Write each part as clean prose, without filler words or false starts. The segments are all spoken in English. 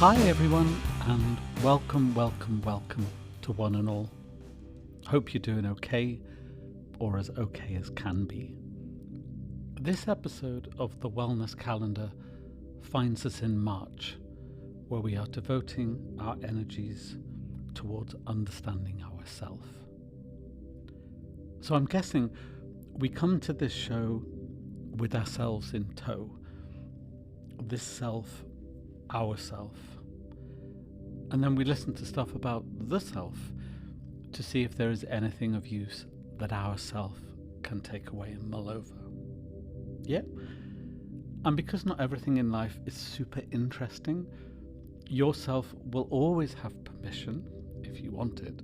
Hi everyone, and welcome to one and all. Hope you're doing okay, or as okay as can be. This episode of the Wellness Calendar finds us in March, where we are devoting our energies towards understanding ourself. So I'm guessing we come to this show with ourselves in tow. This self, ourself. And then we listen to stuff about the self to see if there is anything of use that our self can take away and mull over. Yeah. And because not everything in life is super interesting, yourself will always have permission, if you want it,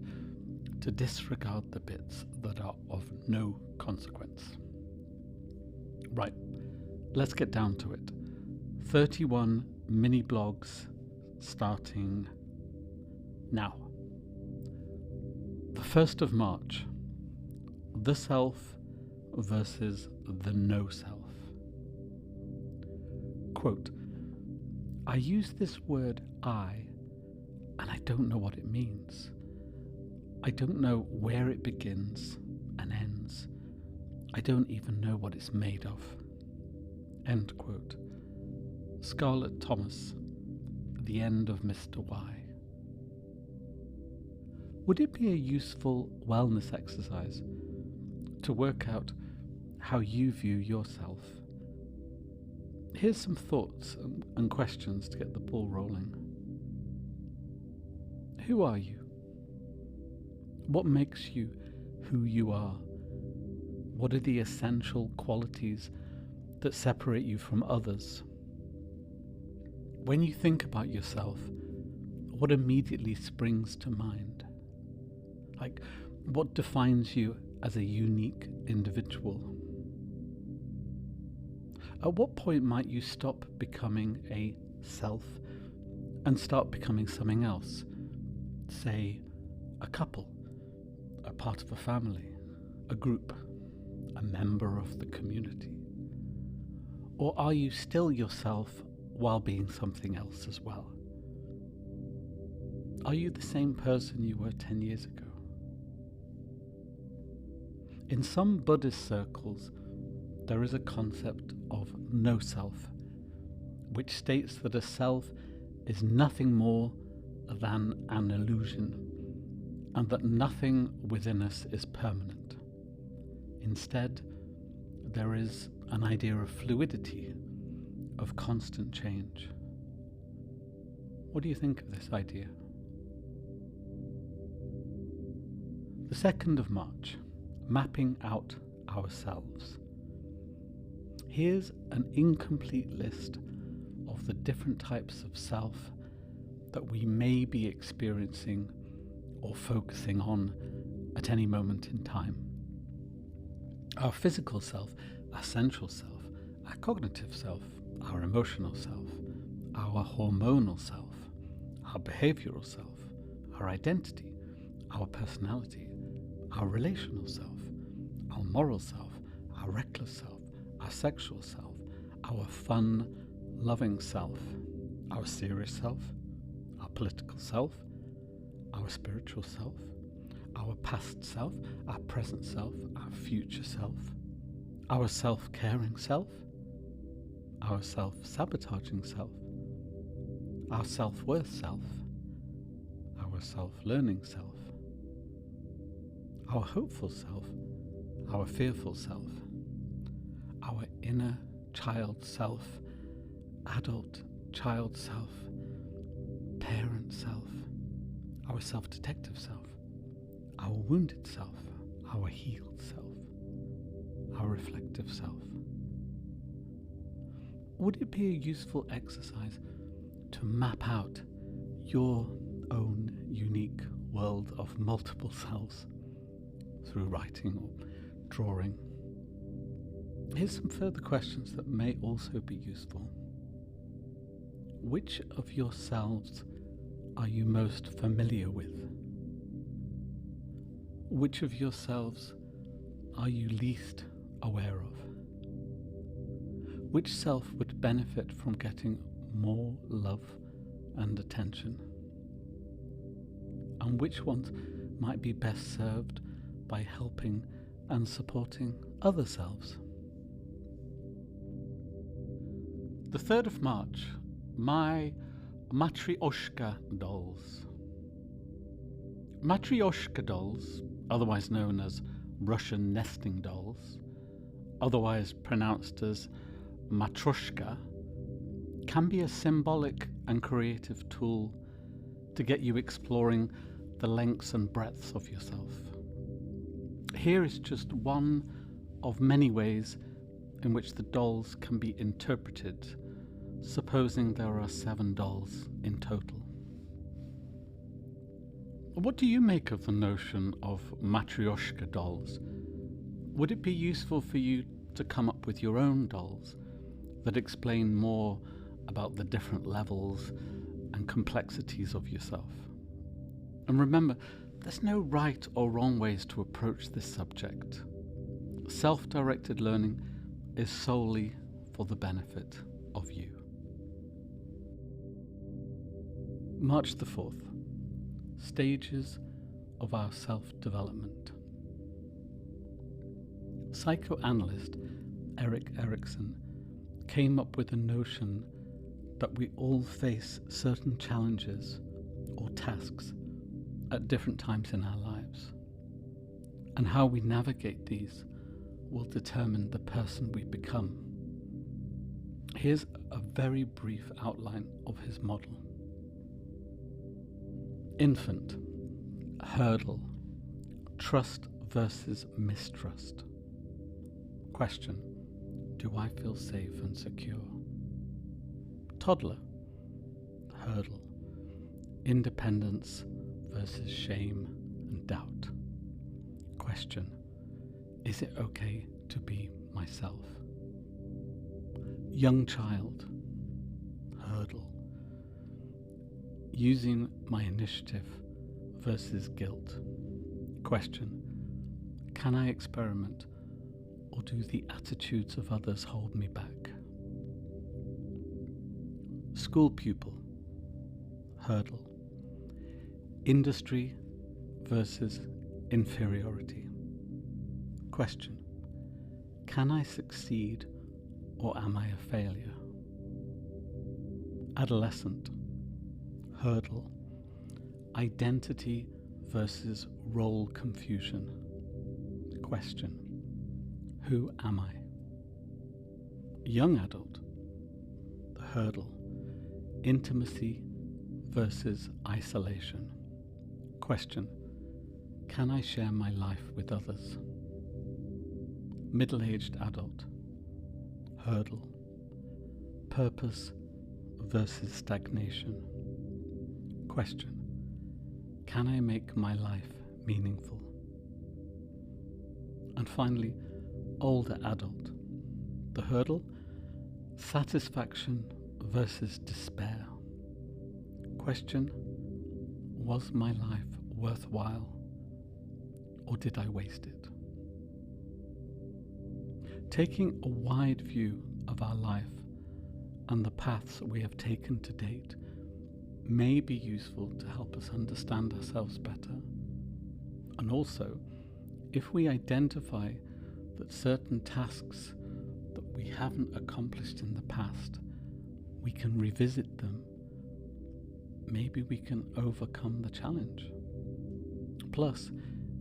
to disregard the bits that are of no consequence. Right, let's get down to it. 31 mini blogs starting now. The 1st of March, the self versus the no self. Quote, I use this word I, and I don't know what it means. I don't know where it begins and ends. I don't even know what it's made of. End quote. Scarlett Thomas, The End of Mr. Y. Would it be a useful wellness exercise to work out how you view yourself? Here's some thoughts and questions to get the ball rolling. Who are you? What makes you who you are? What are the essential qualities that separate you from others? When you think about yourself, what immediately springs to mind? Like, what defines you as a unique individual? At what point might you stop becoming a self and start becoming something else? Say, a couple, a part of a family, a group, a member of the community? Or are you still yourself while being something else as well? Are you the same person you were 10 years ago? In some Buddhist circles, there is a concept of no self, which states that a self is nothing more than an illusion, and that nothing within us is permanent. Instead, there is an idea of fluidity, of constant change. What do you think of this idea? The 2nd of March, mapping out ourselves. Here's an incomplete list of the different types of self that we may be experiencing or focusing on at any moment in time. Our physical self, our sensual self, our cognitive self, our emotional self, our hormonal self, our behavioral self, our identity, our personality, our relational self, our moral self, our reckless self, our sexual self, our fun, loving self, our serious self, our political self, our spiritual self, our past self, our present self, our future self, our self-caring self, our self-sabotaging self, our self-worth self, our self-learning self, our hopeful self, our fearful self, our inner child self, adult child self, parent self, our self-detective self, our wounded self, our healed self, our reflective self. Would it be a useful exercise to map out your own unique world of multiple selves through writing or drawing? Here's some further questions that may also be useful. Which of yourselves are you most familiar with? Which of yourselves are you least aware of? Which self would benefit from getting more love and attention, and which ones might be best served by helping and supporting other selves. The 3rd of March, my Matryoshka dolls. Matryoshka dolls, otherwise known as Russian nesting dolls, otherwise pronounced as matroshka, can be a symbolic and creative tool to get you exploring the lengths and breadths of yourself. Here is just one of many ways in which the dolls can be interpreted, supposing there are 7 dolls in total. What do you make of the notion of Matryoshka dolls? Would it be useful for you to come up with your own dolls that explain more about the different levels and complexities of yourself? And remember, there's no right or wrong ways to approach this subject. Self-directed learning is solely for the benefit of you. March the 4th. Stages of our self-development. Psychoanalyst Erik Erikson came up with the notion that we all face certain challenges or tasks at different times in our lives, and how we navigate these will determine the person we become. Here's a very brief outline of his model. Infant, hurdle, trust versus mistrust. Question, do I feel safe and secure? Toddler, hurdle, independence versus shame and doubt. Question, is it okay to be myself? Young child, hurdle, using my initiative versus guilt. Question, can I experiment, or do the attitudes of others hold me back? School pupil, hurdle, industry versus inferiority. Question, can I succeed, or am I a failure? Adolescent, hurdle, identity versus role confusion. Question, who am I? Young adult, the hurdle, intimacy versus isolation. Question, can I share my life with others? Middle-aged adult, hurdle, purpose versus stagnation. Question, can I make my life meaningful? And finally, older adult, the hurdle, satisfaction versus despair. Question, was my life worthwhile, or did I waste it? Taking a wide view of our life and the paths we have taken to date may be useful to help us understand ourselves better. And also, if we identify that certain tasks that we haven't accomplished in the past, we can revisit them. Maybe we can overcome the challenge. Plus,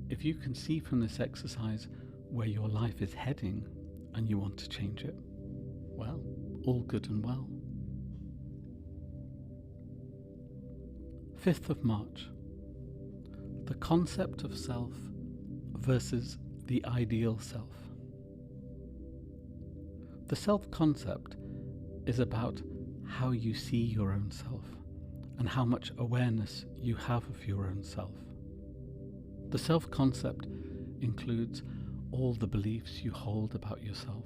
if you can see from this exercise where your life is heading and you want to change it, well, all good and well. 5th of March. The concept of self versus the ideal self. The self-concept is about how you see your own self and how much awareness you have of your own self. The self-concept includes all the beliefs you hold about yourself.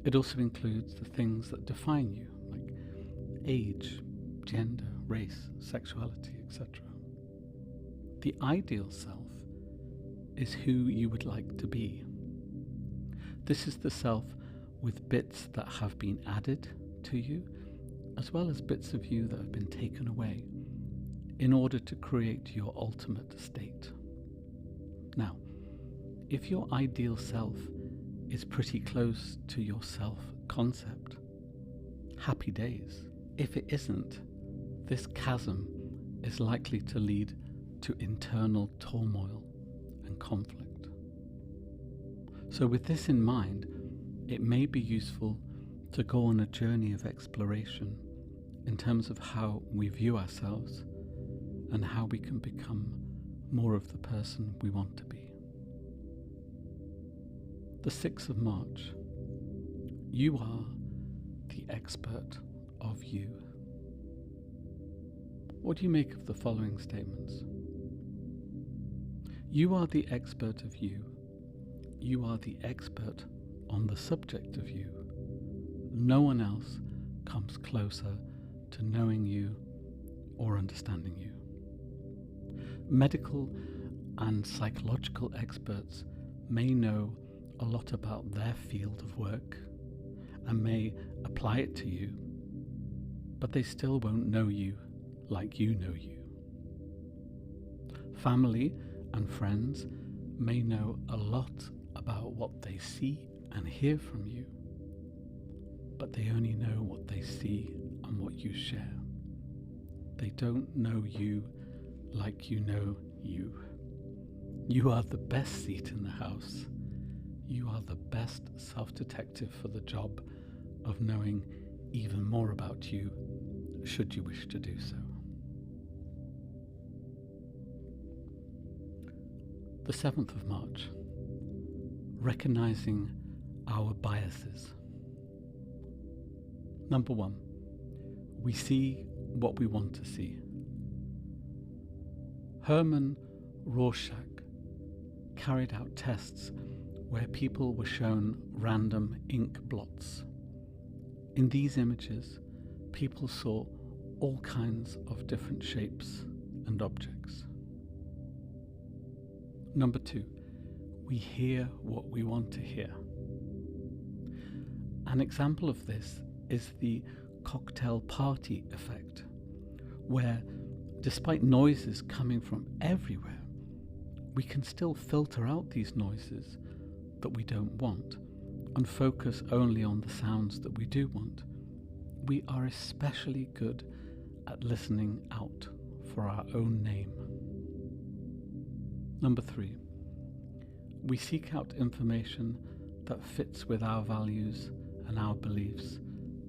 It also includes the things that define you, like age, gender, race, sexuality, etc. The ideal self is who you would like to be. This is the self with bits that have been added to you as well as bits of you that have been taken away, in order to create your ultimate state. Now, if your ideal self is pretty close to your self-concept, happy days. If it isn't, this chasm is likely to lead to internal turmoil and conflict. So with this in mind, it may be useful to go on a journey of exploration in terms of how we view ourselves and how we can become more of the person we want to be. The 6th of March. You are the expert of you. What do you make of the following statements? You are the expert of you. You are the expert on the subject of you. No one else comes closer to knowing you or understanding you. Medical and psychological experts may know a lot about their field of work and may apply it to you, but they still won't know you like you know you. Family and friends may know a lot about what they see and hear from you, but they only know what they see and what you share. They don't know you like you know you. You are the best seat in the house. You are the best self-detective for the job of knowing even more about you, should you wish to do so. The 7th of March. Recognizing our biases. Number 1. We see what we want to see. Herman Rorschach carried out tests where people were shown random ink blots. In these images, people saw all kinds of different shapes and objects. Number 2, we hear what we want to hear. An example of this is the cocktail party effect, where despite noises coming from everywhere, we can still filter out these noises that we don't want and focus only on the sounds that we do want. We are especially good at listening out for our own name. Number 3, we seek out information that fits with our values and our beliefs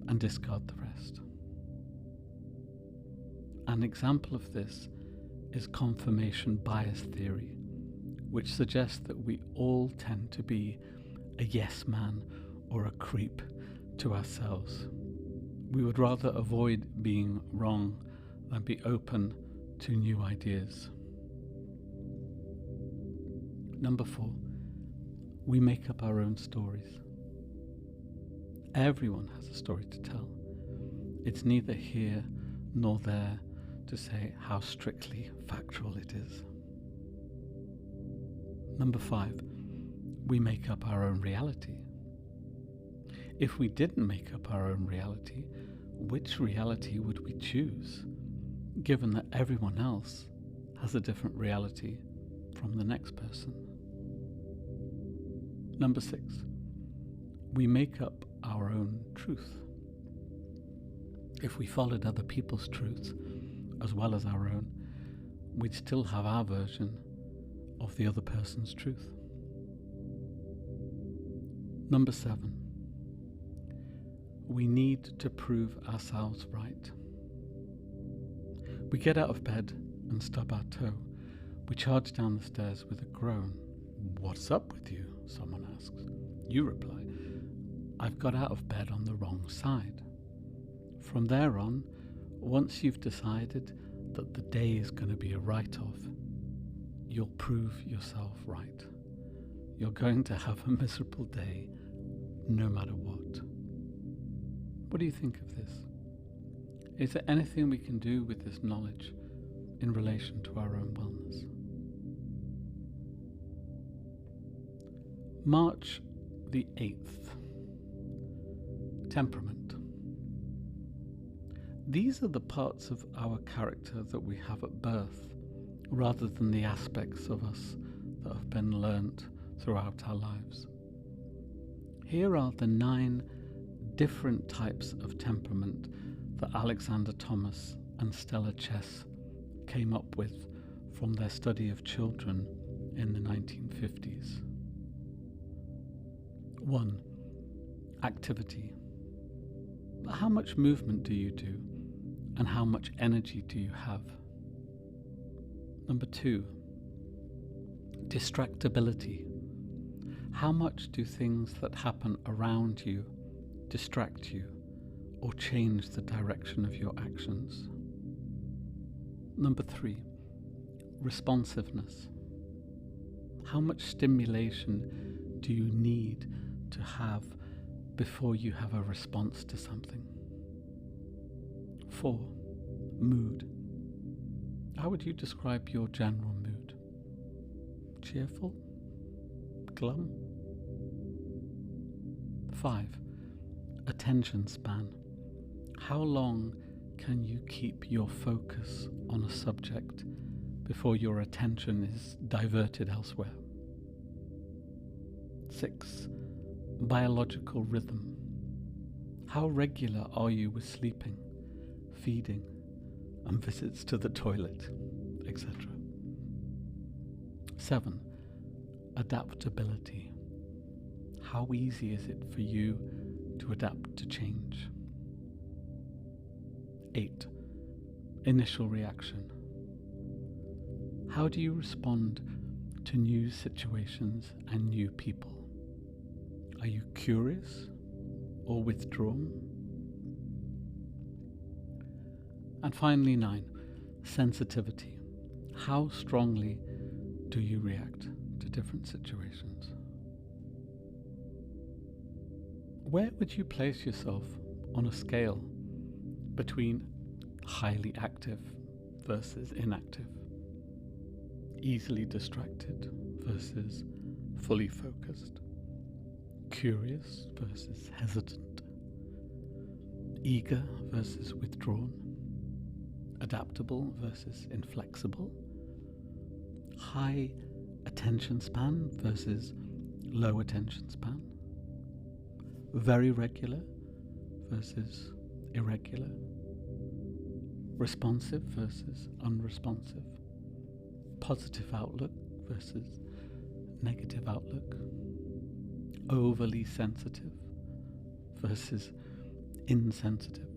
and discard the rest. An example of this is confirmation bias theory, which suggests that we all tend to be a yes man or a creep to ourselves. We would rather avoid being wrong than be open to new ideas. Number 4, we make up our own stories. Everyone has a story to tell. It's neither here nor there to say how strictly factual it is. Number 5, we make up our own reality. If we didn't make up our own reality, which reality would we choose, given that everyone else has a different reality from the next person? Number 6, we make up our own truth. If we followed other people's truths as well as our own, we'd still have our version of the other person's truth. Number 7, we need to prove ourselves right. We get out of bed and stub our toe. We charge down the stairs with a groan. "What's up with you?" someone asks. You reply, "I've got out of bed on the wrong side." From there on, once you've decided that the day is going to be a write-off, you'll prove yourself right. You're going to have a miserable day no matter what. What do you think of this? Is there anything we can do with this knowledge in relation to our own wellness? March the 8th. Temperament. These are the parts of our character that we have at birth, rather than the aspects of us that have been learnt throughout our lives. Here are the 9 different types of temperament that Alexander Thomas and Stella Chess came up with from their study of children in the 1950s. 1. Activity. How much movement do you do, and how much energy do you have? Number 2. Distractibility. How much do things that happen around you distract you or change the direction of your actions? Number 3. Responsiveness. How much stimulation do you need to have before you have a response to something? 4. Mood. How would you describe your general mood? Cheerful? Glum? 5. Attention span. How long can you keep your focus on a subject before your attention is diverted elsewhere? 6. Biological rhythm. How regular are you with sleeping, feeding, and visits to the toilet, etc.? 7. Adaptability. How easy is it for you to adapt to change? 8. Initial reaction. How do you respond to new situations and new people? Are you curious or withdrawn? And finally, 9. Sensitivity. How strongly do you react to different situations? Where would you place yourself on a scale between highly active versus inactive, easily distracted versus fully focused, curious versus hesitant, eager versus withdrawn, adaptable versus inflexible, high attention span versus low attention span, very regular versus irregular, responsive versus unresponsive, positive outlook versus negative outlook, overly sensitive versus insensitive?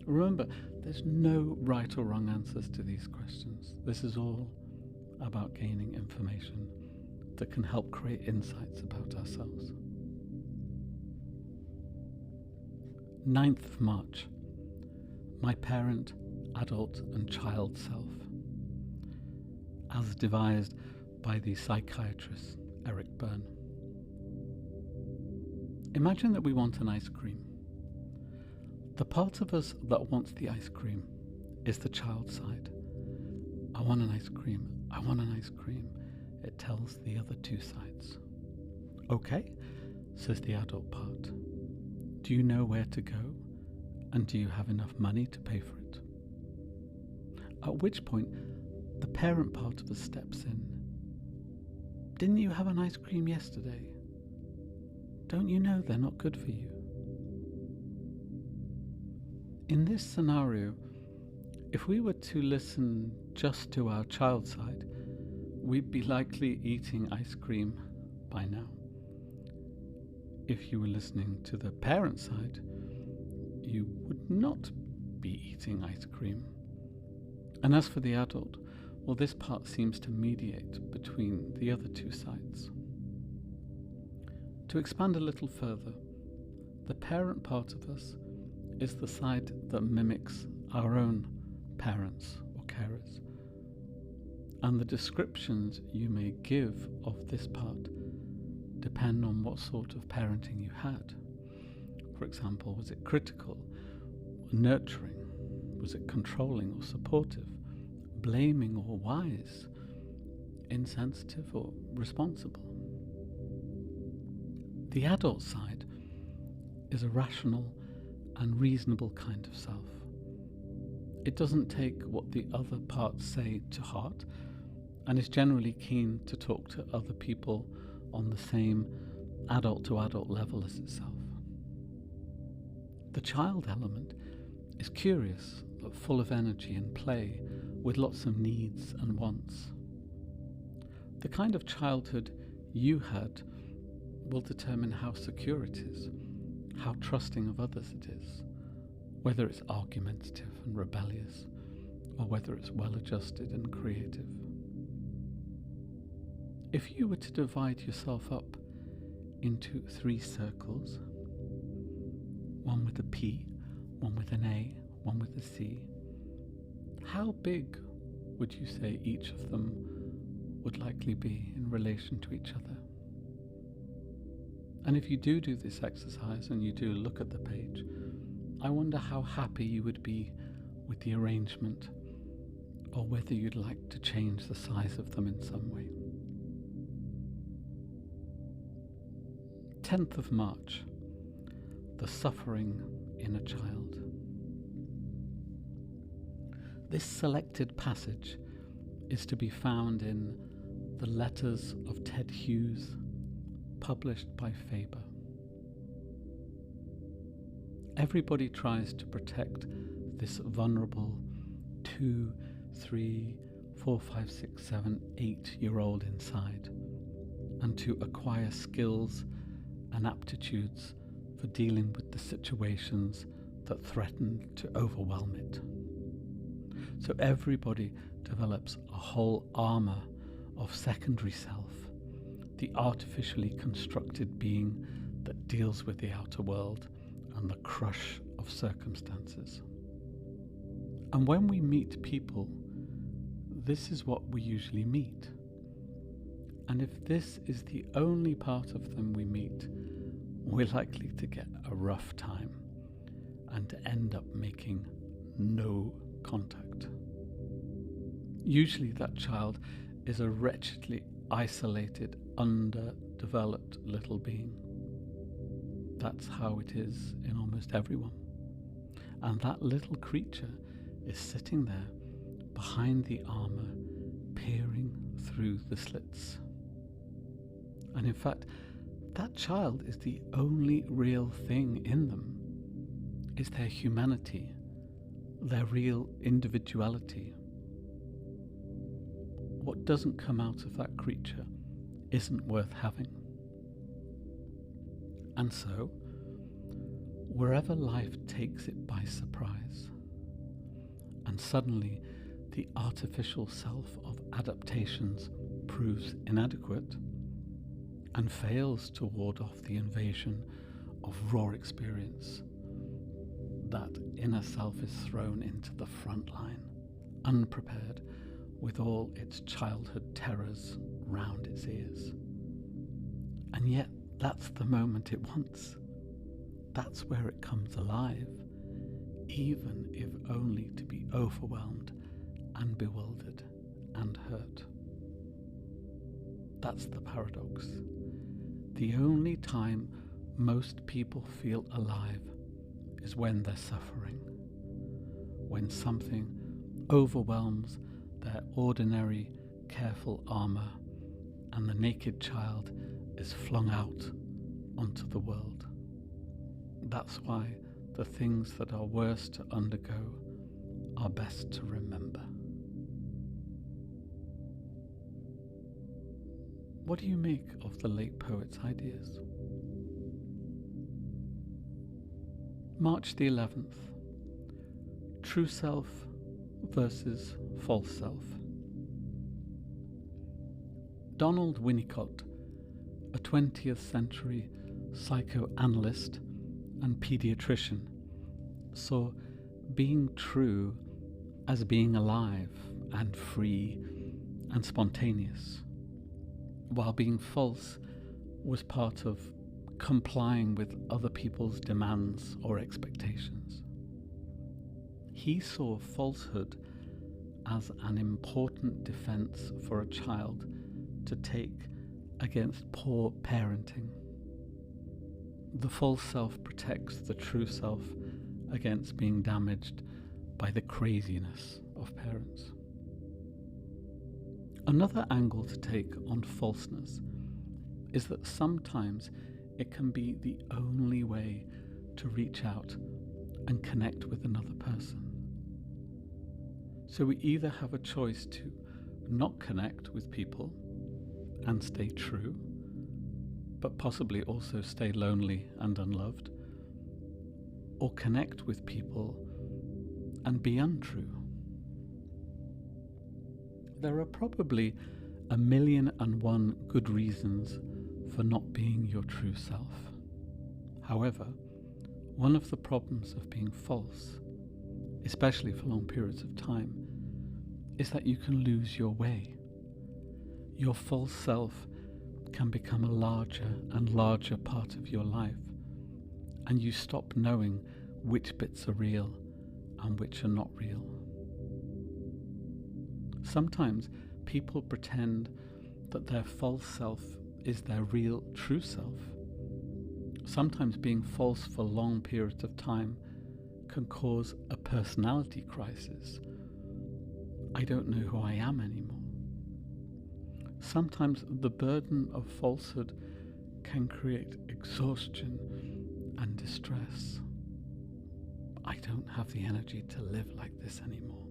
Remember, there's no right or wrong answers to these questions. This is all about gaining information that can help create insights about ourselves. 9th of March. My parent, adult and child self, as devised by the psychiatrist Eric Berne. Imagine that we want an ice cream. The part of us that wants the ice cream is the child side. I want an ice cream. I want an ice cream. It tells the other 2 sides. Okay, says the adult part. Do you know where to go? And do you have enough money to pay for it? At which point, the parent part of us steps in. Didn't you have an ice cream yesterday? Don't you know they're not good for you? In this scenario, if we were to listen just to our child side, we'd be likely eating ice cream by now. If you were listening to the parent side, you would not be eating ice cream. And as for the adult, well, this part seems to mediate between the other 2 sides. To expand a little further, the parent part of us is the side that mimics our own parents or carers. And the descriptions you may give of this part depend on what sort of parenting you had. For example, was it critical, nurturing? Was it controlling or supportive, blaming or wise, insensitive or responsible? The adult side is a rational and reasonable kind of self, It doesn't take what the other parts say to heart, and is generally keen to talk to other people on the same adult-to-adult level as itself. The child element is curious, but full of energy and play, with lots of needs and wants. The kind of childhood you had will determine how secure it is, how trusting of others it is, whether it's argumentative and rebellious, or whether it's well-adjusted and creative. If you were to divide yourself up into 3 circles, one with a P, one with an A, one with a C, how big would you say each of them would likely be in relation to each other? And if you do this exercise and you do look at the page, I wonder how happy you would be with the arrangement, or whether you'd like to change the size of them in some way. 10th of March, the suffering in a child. This selected passage is to be found in The Letters of Ted Hughes, published by Faber. Everybody tries to protect this vulnerable 2, 3, 4, 5, 6, 7, 8-year-old inside, and to acquire skills and aptitudes for dealing with the situations that threaten to overwhelm it. So everybody develops a whole armour of secondary self, the artificially constructed being that deals with the outer world and the crush of circumstances. And when we meet people, this is what we usually meet. And if this is the only part of them we meet, we're likely to get a rough time and to end up making no contact. Usually that child is a wretchedly isolated, underdeveloped little being. That's how it is in almost everyone. And that little creature is sitting there behind the armour, peering through the slits. And in fact, that child is the only real thing in them, is their humanity, their real individuality. What doesn't come out of that creature isn't worth having. And so, wherever life takes it by surprise, and suddenly the artificial self of adaptations proves inadequate and fails to ward off the invasion of raw experience, that inner self is thrown into the front line, unprepared, with all its childhood terrors round its ears. And yet that's the moment it wants. That's where it comes alive, even if only to be overwhelmed and bewildered and hurt. That's the paradox. The only time most people feel alive is when they're suffering, when something overwhelms their ordinary, careful armour, and the naked child is flung out onto the world. That's why the things that are worst to undergo are best to remember. What do you make of the late poet's ideas? March the 11th. True self versus false self. Donald Winnicott, a 20th century psychoanalyst and pediatrician, saw being true as being alive and free and spontaneous, while being false was part of complying with other people's demands or expectations. He saw falsehood as an important defense for a child to take against poor parenting. The false self protects the true self against being damaged by the craziness of parents. Another angle to take on falseness is that sometimes it can be the only way to reach out and connect with another person. So we either have a choice to not connect with people and stay true, but possibly also stay lonely and unloved, or connect with people and be untrue. There are probably 1,000,001 good reasons for not being your true self. However, one of the problems of being false, especially for long periods of time, is that you can lose your way. Your false self can become a larger and larger part of your life, and you stop knowing which bits are real and which are not real. Sometimes people pretend that their false self is their real true self. Sometimes being false for long periods of time can cause a personality crisis. I don't know who I am anymore. Sometimes the burden of falsehood can create exhaustion and distress. I don't have the energy to live like this anymore.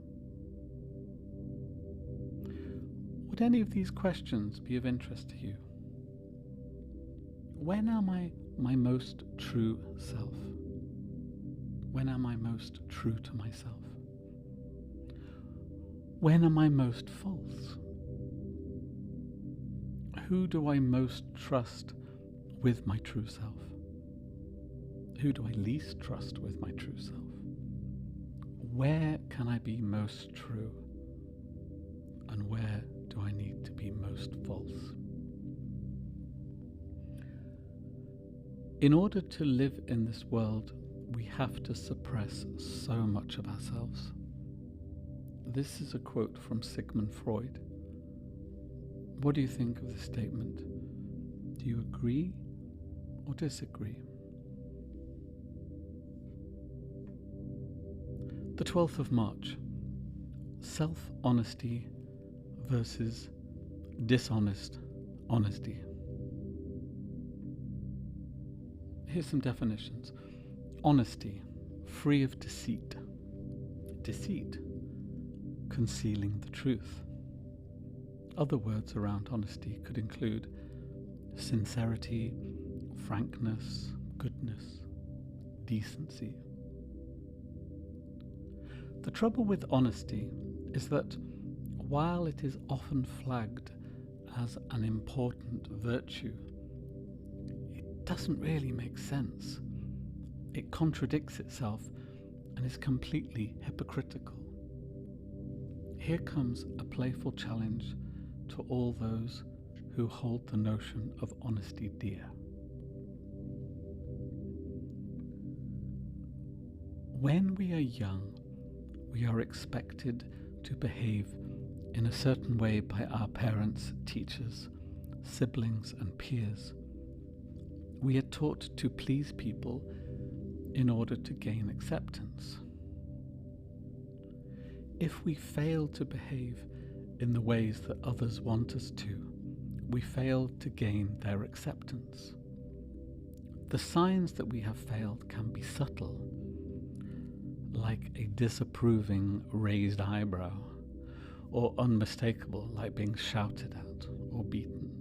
Would any of these questions be of interest to you? When am I my most true self? When am I most true to myself? When am I most false? Who do I most trust with my true self? Who do I least trust with my true self? Where can I be most true? And where do I need to be most false? In order to live in this world, we have to suppress so much of ourselves. This is a quote from Sigmund Freud. What do you think of this statement? Do you agree or disagree? The 12th of March, self-honesty versus dishonest honesty. Here's some definitions. Honesty, free of deceit. Deceit, concealing the truth. Other words around honesty could include sincerity, frankness, goodness, decency. The trouble with honesty is that while it is often flagged as an important virtue, it doesn't really make sense. It contradicts itself and is completely hypocritical. Here comes a playful challenge to all those who hold the notion of honesty dear. When we are young, we are expected to behave in a certain way by our parents, teachers, siblings, and peers. We are taught to please people in order to gain acceptance. If we fail to behave in the ways that others want us to, we fail to gain their acceptance. The signs that we have failed can be subtle, like a disapproving raised eyebrow, or unmistakable, like being shouted at or beaten.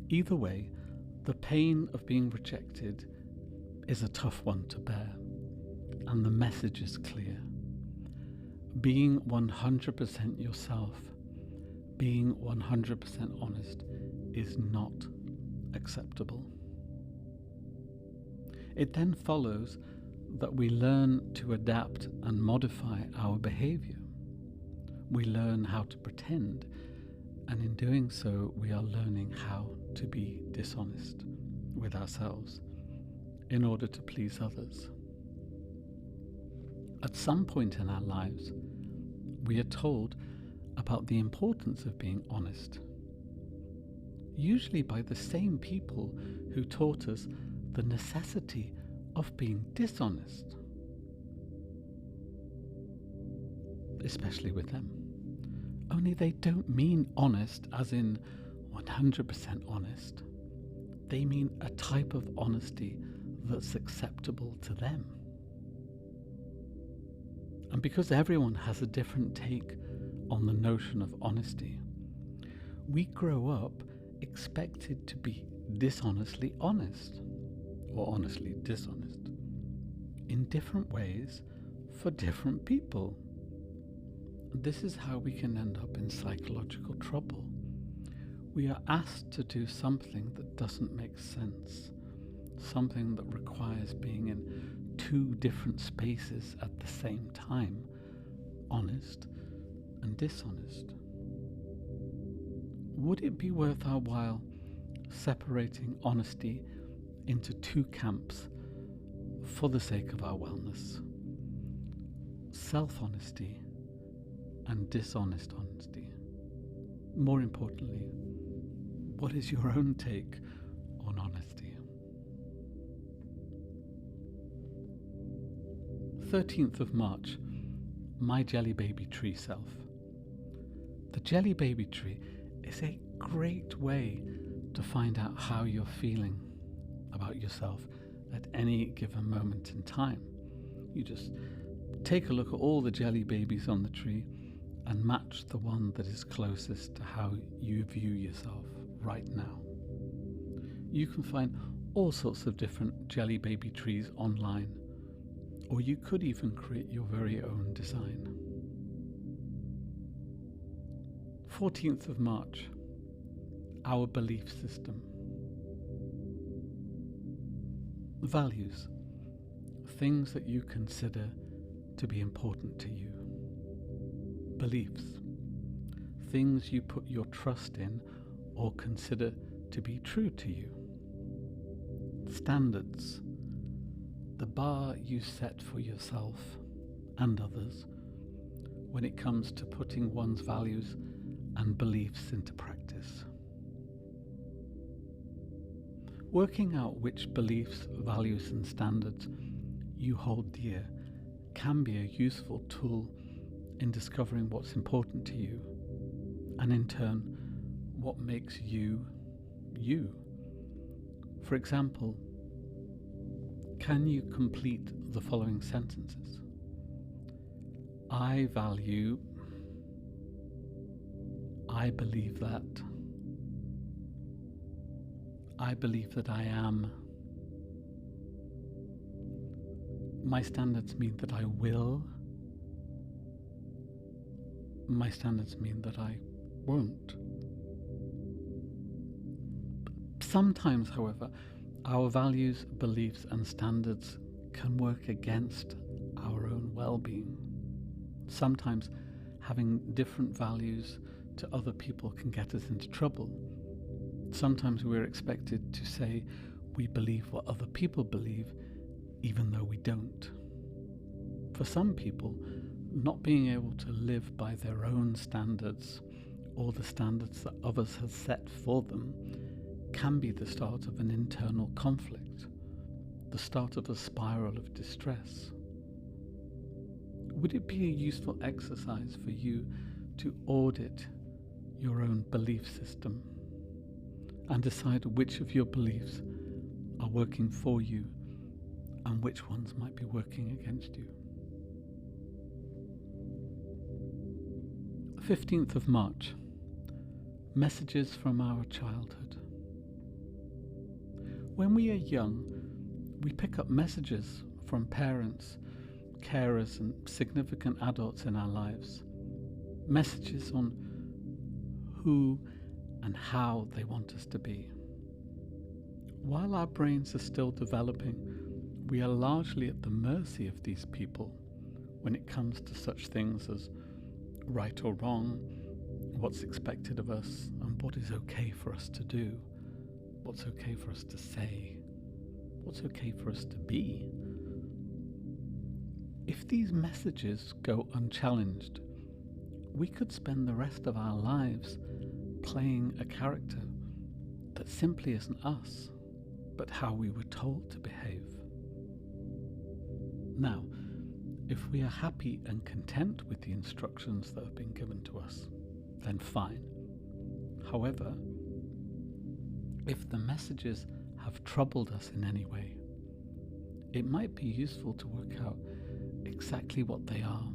Either way, the pain of being rejected is a tough one to bear, and the message is clear. Being 100% yourself, being 100% honest, is not acceptable. It then follows that we learn to adapt and modify our behavior. We learn how to pretend, and in doing so, we are learning how to be dishonest with ourselves in order to please others. At some point in our lives, we are told about the importance of being honest, usually by the same people who taught us the necessity of being dishonest. especially with them. Only they don't mean honest as in 100% honest. They mean a type of honesty that's acceptable to them. And because everyone has a different take on the notion of honesty, we grow up expected to be dishonestly honest, or honestly dishonest, in different ways for different people. This is how we can end up in psychological trouble. We are asked to do something that doesn't make sense, something that requires being in two different spaces at the same time, honest and dishonest. Would it be worth our while separating honesty into two camps for the sake of our wellness? Self-honesty and dishonest honesty. More importantly, what is your own take on honesty? 13th of March, my jelly baby tree self. The jelly baby tree is a great way to find out how you're feeling about yourself at any given moment in time. You just take a look at all the jelly babies on the tree and match the one that is closest to how you view yourself right now. You can find all sorts of different jelly baby trees online, or you could even create your very own design. 14th of March, our belief system. Values, things that you consider to be important to you. Beliefs, things you put your trust in or consider to be true to you. Standards, the bar you set for yourself and others when it comes to putting one's values and beliefs into practice. Working out which beliefs, values and standards you hold dear can be a useful tool in discovering what's important to you, and in turn, what makes you, you. For example, can you complete the following sentences? I value, I believe that I am. My standards mean that I will. My standards mean that I won't. Sometimes, however, our values, beliefs and standards can work against our own well-being. Sometimes having different values to other people can get us into trouble. Sometimes we're expected to say we believe what other people believe, even though we don't. For some people, not being able to live by their own standards or the standards that others have set for them can be the start of an internal conflict, the start of a spiral of distress. Would it be a useful exercise for you to audit your own belief system and decide which of your beliefs are working for you and which ones might be working against you? 15th of March, messages from our childhood. When we are young, we pick up messages from parents, carers and significant adults in our lives. Messages on who and how they want us to be. While our brains are still developing, we are largely at the mercy of these people when it comes to such things as right or wrong, what's expected of us, and what is okay for us to do, what's okay for us to say, what's okay for us to be. If these messages go unchallenged, we could spend the rest of our lives playing a character that simply isn't us, but how we were told to behave. Now, If we are happy and content with the instructions that have been given to us, then fine. However, if the messages have troubled us in any way, it might be useful to work out exactly what they are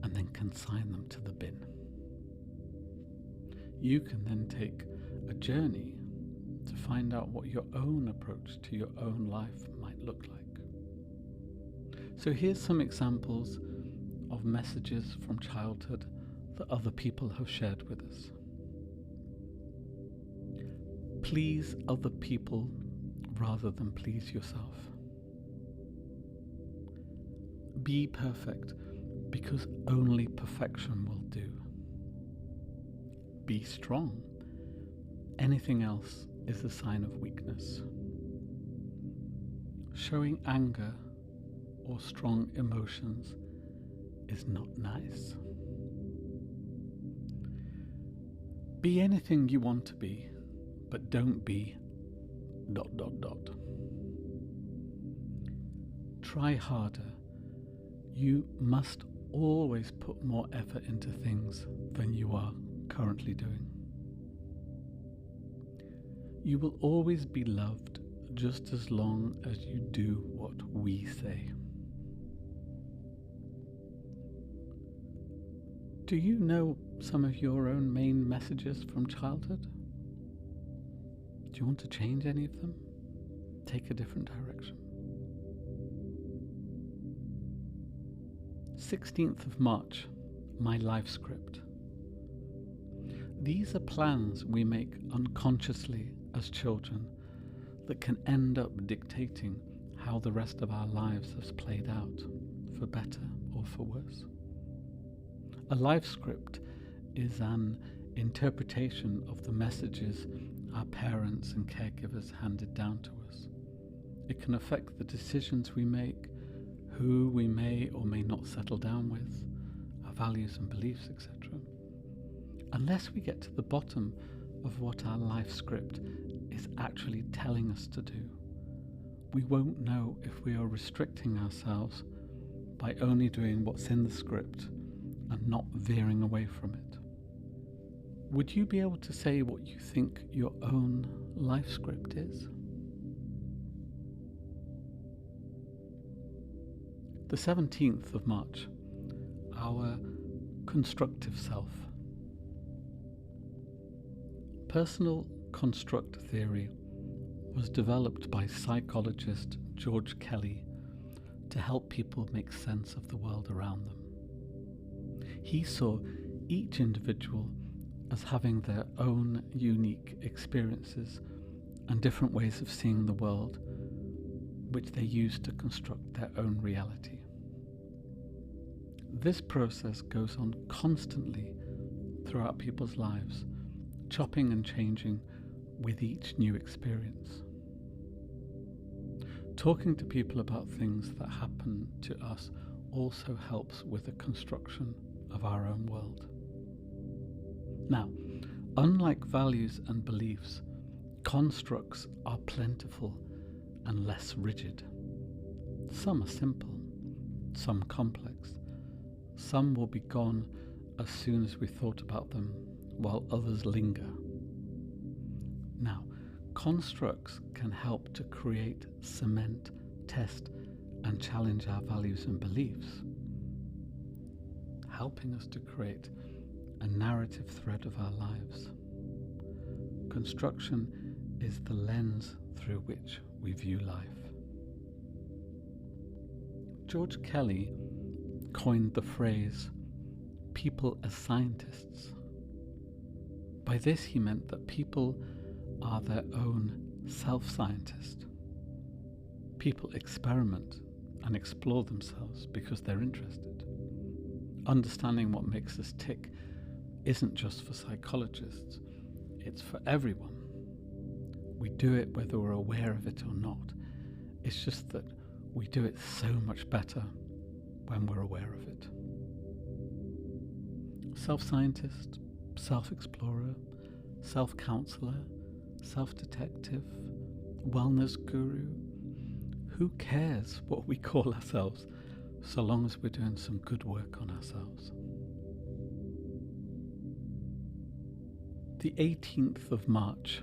and then consign them to the bin. You can then take a journey to find out what your own approach to your own life might look like. So here's some examples of messages from childhood that other people have shared with us. Please other people rather than please yourself. Be perfect because only perfection will do. Be strong. Anything else is a sign of weakness. Showing anger or strong emotions is not nice. Be anything you want to be, but don't be ... Try harder. You must always put more effort into things than you are currently doing. You will always be loved just as long as you do what we say. Do you know some of your own main messages from childhood? Do you want to change any of them? Take a different direction. 16th of March, my life script. These are plans we make unconsciously as children that can end up dictating how the rest of our lives has played out, for better or for worse. A life script is an interpretation of the messages our parents and caregivers handed down to us. It can affect the decisions we make, who we may or may not settle down with, our values and beliefs, etc. Unless we get to the bottom of what our life script is actually telling us to do, we won't know if we are restricting ourselves by only doing what's in the script and not veering away from it. Would you be able to say what you think your own life script is? The 17th of March, our constructive self. Personal construct theory was developed by psychologist George Kelly to help people make sense of the world around them. He saw each individual as having their own unique experiences and different ways of seeing the world, which they use to construct their own reality. This process goes on constantly throughout people's lives, chopping and changing with each new experience. Talking to people about things that happen to us also helps with the construction of our own world. Now, unlike values and beliefs, constructs are plentiful and less rigid. Some are simple, some complex, some will be gone as soon as we thought about them, while others linger. Now, constructs can help to create, cement, test, and challenge our values and beliefs, helping us to create a narrative thread of our lives. Construction is the lens through which we view life. George Kelly coined the phrase, people as scientists. By this he meant that people are their own self-scientist. People experiment and explore themselves because they're interested. Understanding what makes us tick isn't just for psychologists, it's for everyone. We do it whether we're aware of it or not. It's just that we do it so much better when we're aware of it. Self-scientist, self-explorer, self-counselor, self-detective, wellness guru. Who cares what we call ourselves, so long as we're doing some good work on ourselves. The 18th of March,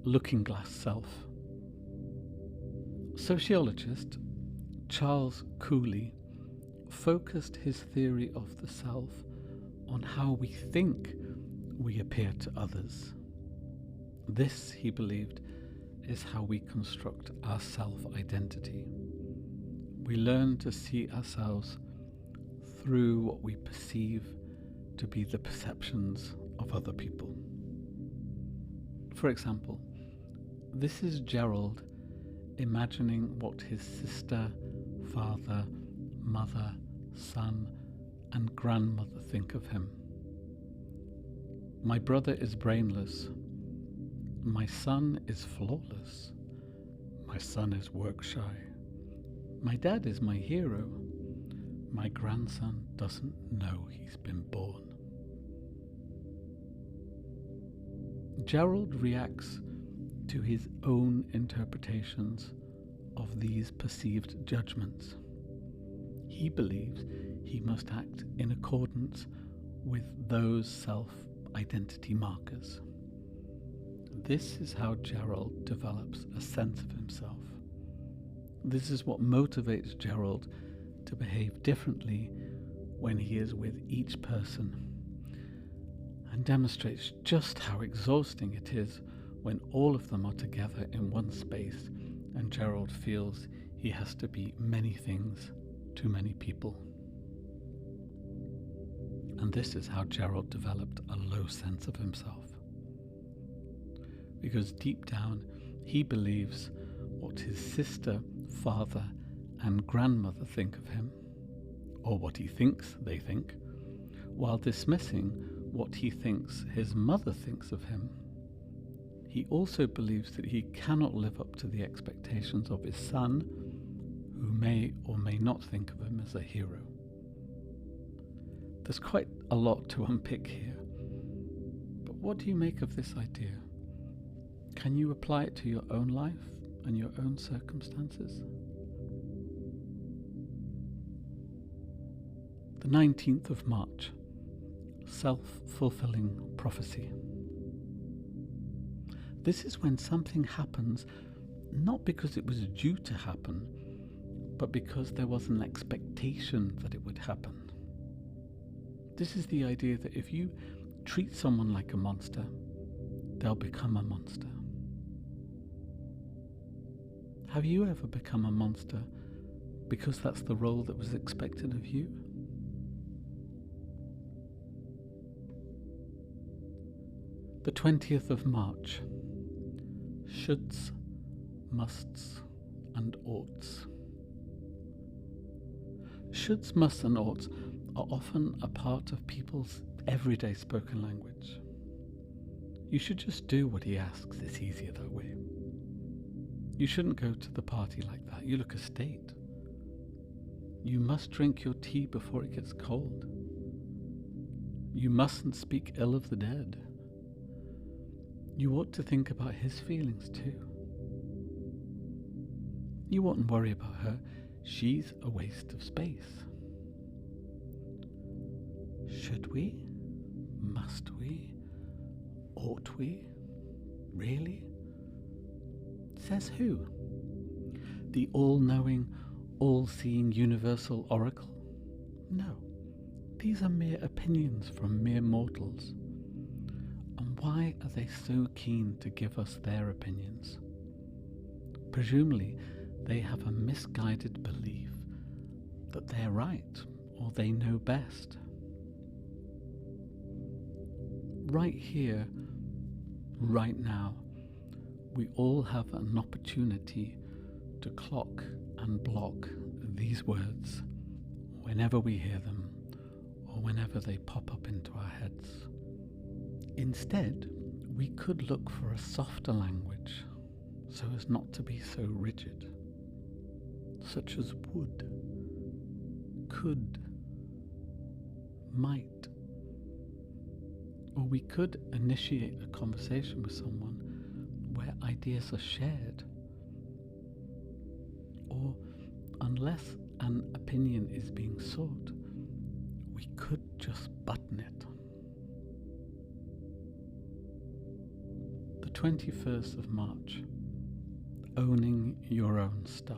Looking Glass Self. Sociologist Charles Cooley focused his theory of the self on how we think we appear to others. This, he believed, is how we construct our self-identity. We learn to see ourselves through what we perceive to be the perceptions of other people. For example, this is Gerald imagining what his sister, father, mother, son, and grandmother think of him. My brother is brainless. My son is flawless. My son is work shy. My dad is my hero. My grandson doesn't know he's been born. Gerald reacts to his own interpretations of these perceived judgments. He believes he must act in accordance with those self-identity markers. This is how Gerald develops a sense of himself. This is what motivates Gerald to behave differently when he is with each person, and demonstrates just how exhausting it is when all of them are together in one space and Gerald feels he has to be many things to many people. And this is how Gerald developed a low sense of himself. Because deep down, he believes what his sister, father, and grandmother think of him, or what he thinks they think, while dismissing what he thinks his mother thinks of him. He also believes that he cannot live up to the expectations of his son, who may or may not think of him as a hero. There's quite a lot to unpick here, but what do you make of this idea? Can you apply it to your own life and your own circumstances? The 19th of March, Self-fulfilling prophecy. This is when something happens not because it was due to happen, but because there was an expectation that it would happen. This is the idea that if you treat someone like a monster, they'll become a monster. Have you ever become a monster because that's the role that was expected of you? The 20th of March, shoulds, musts, and oughts. Shoulds, musts, and oughts are often a part of people's everyday spoken language. You should just do what he asks, it's easier that way. You shouldn't go to the party like that, you look a state. You must drink your tea before it gets cold. You mustn't speak ill of the dead. You ought to think about his feelings too. You oughtn't worry about her, she's a waste of space. Should we? Must we? Ought we? Really? Says who? The all-knowing, all-seeing universal oracle? No, these are mere opinions from mere mortals. And why are they so keen to give us their opinions? Presumably, they have a misguided belief that they're right or they know best. Right here, right now, we all have an opportunity to clock and block these words whenever we hear them or whenever they pop up into our heads. Instead, we could look for a softer language so as not to be so rigid, such as would, could, might. Or we could initiate a conversation with someone where ideas are shared. Or, unless an opinion is being sought, we could just button it. The 21st of March, owning your own stuff.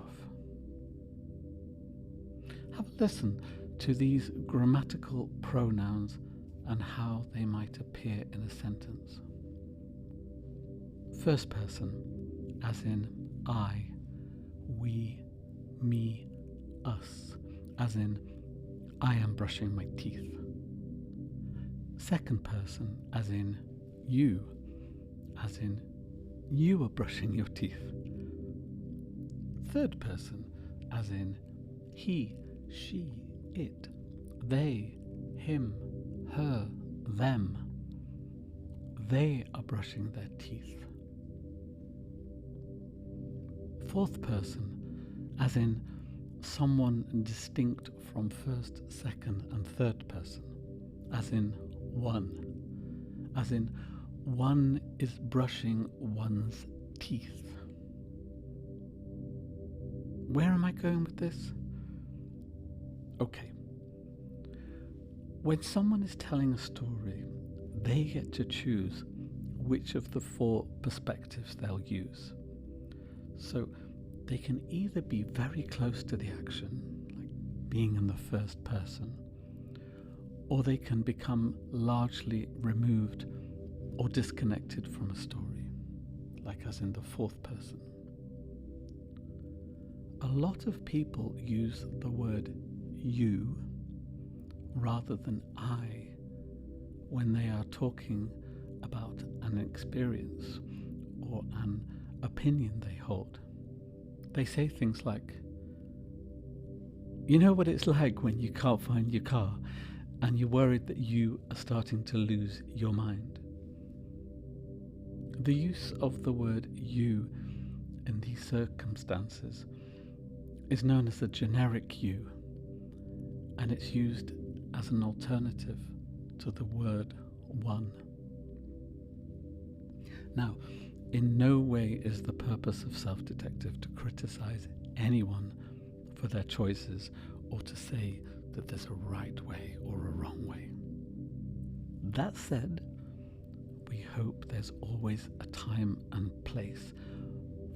Have a listen to these grammatical pronouns and how they might appear in a sentence. First person, as in I, we, me, us, as in I am brushing my teeth. Second person, as in you, as in you are brushing your teeth. Third person, as in he, she, it, they, him, her, them. They are brushing their teeth. Fourth person, as in someone distinct from first, second and third person, as in one is brushing one's teeth. Where am I going with this? Okay. When someone is telling a story, they get to choose which of the four perspectives they'll use. So they can either be very close to the action, like being in the first person, or they can become largely removed or disconnected from a story, like as in the fourth person. A lot of people use the word you rather than I when they are talking about an experience or an opinion they hold. They say things like, you know what it's like when you can't find your car and you're worried that you are starting to lose your mind. The use of the word you in these circumstances is known as the generic you, and it's used as an alternative to the word one. Now, in no way is the purpose of Self-Detective to criticize anyone for their choices or to say that there's a right way or a wrong way. That said, we hope there's always a time and place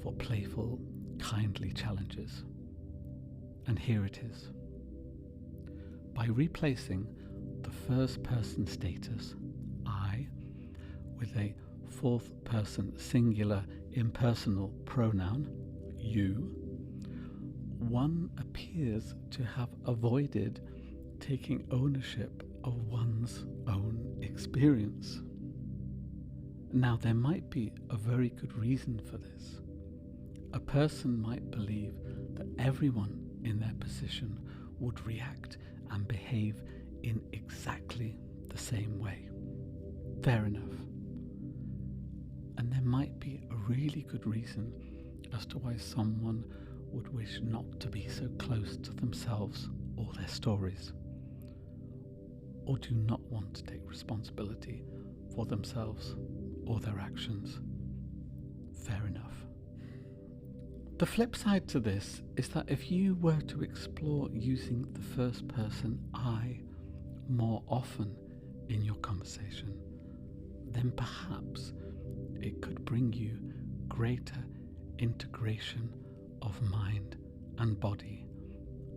for playful, kindly challenges. And here it is. By replacing the first person status, I, with a fourth person singular impersonal pronoun, you, one appears to have avoided taking ownership of one's own experience. Now, there might be a very good reason for this. A person might believe that everyone in their position would react and behave in exactly the same way. Fair enough. And there might be a really good reason as to why someone would wish not to be so close to themselves or their stories, or do not want to take responsibility for themselves or their actions. Fair enough. The flip side to this is that if you were to explore using the first person I more often in your conversation, then perhaps it could bring you greater integration of mind and body,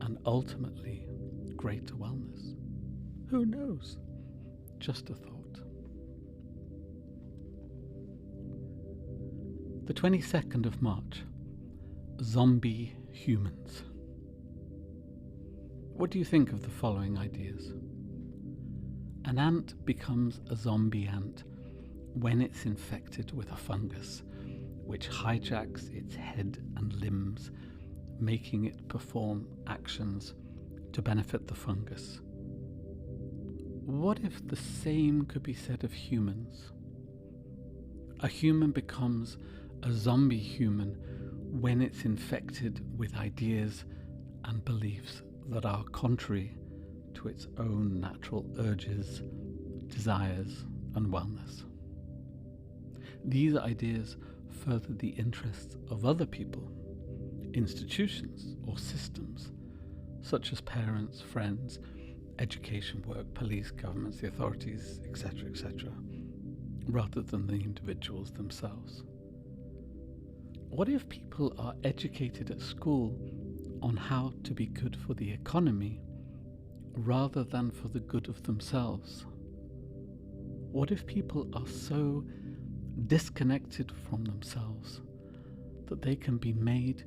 and ultimately greater wellness. Who knows? Just a thought. The 22nd of March. Zombie humans. What do you think of the following ideas? An ant becomes a zombie ant when it's infected with a fungus, which hijacks its head and limbs, making it perform actions to benefit the fungus. What if the same could be said of humans? A human becomes a zombie human when it's infected with ideas and beliefs that are contrary to its own natural urges, desires, and wellness. These ideas further the interests of other people, institutions, or systems, such as parents, friends, education, work, police, governments, the authorities, etc., etc., rather than the individuals themselves? What if people are educated at school on how to be good for the economy rather than for the good of themselves? What if people are so disconnected from themselves that they can be made